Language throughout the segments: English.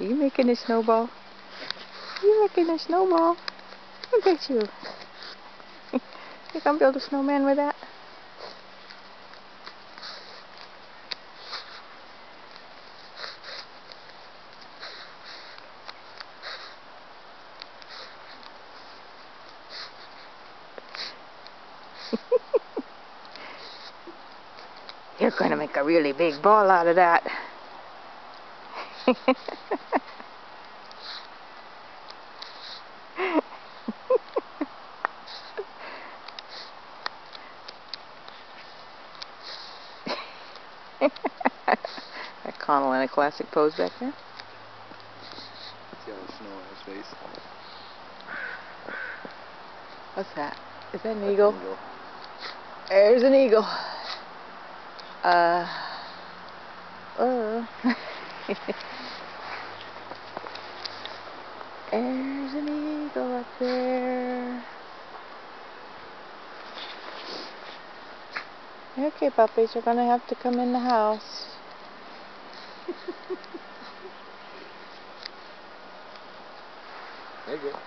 you making a snowball? You making a snowball? Look at you. You gonna build a snowman with that? You're going to make a really big ball out of that. That Connell in a classic pose back there. See all the snow on his face. What's that? Is that an eagle? There's an eagle. There's an eagle up there. Okay, puppies, you're gonna have to come in the house. There you go.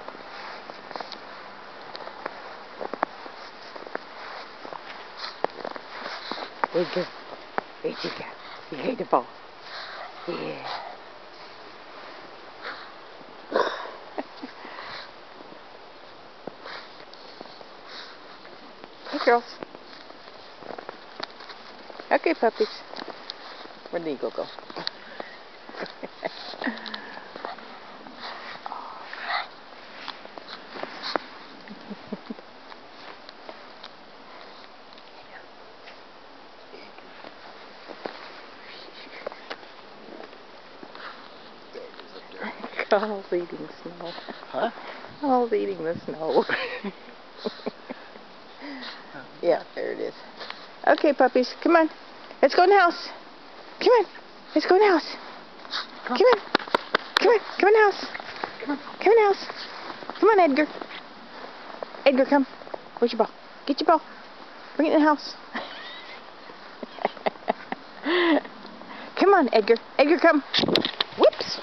Edgar, where'd you go? You ate the ball. Yeah. Hey, girls. Okay, puppies. Where'd the eagle go? Connell's eating snow. Huh? Connell's eating the snow. Yeah, there it is. Okay, puppies, come on. Let's go in the house. Come on. Let's go in the house. Come on. Come on. Come in the house. Come on. Come in the house. Come on, Edgar. Edgar, come. Where's your ball? Get your ball. Bring it in the house. Come on, Edgar. Edgar, come. Whoops.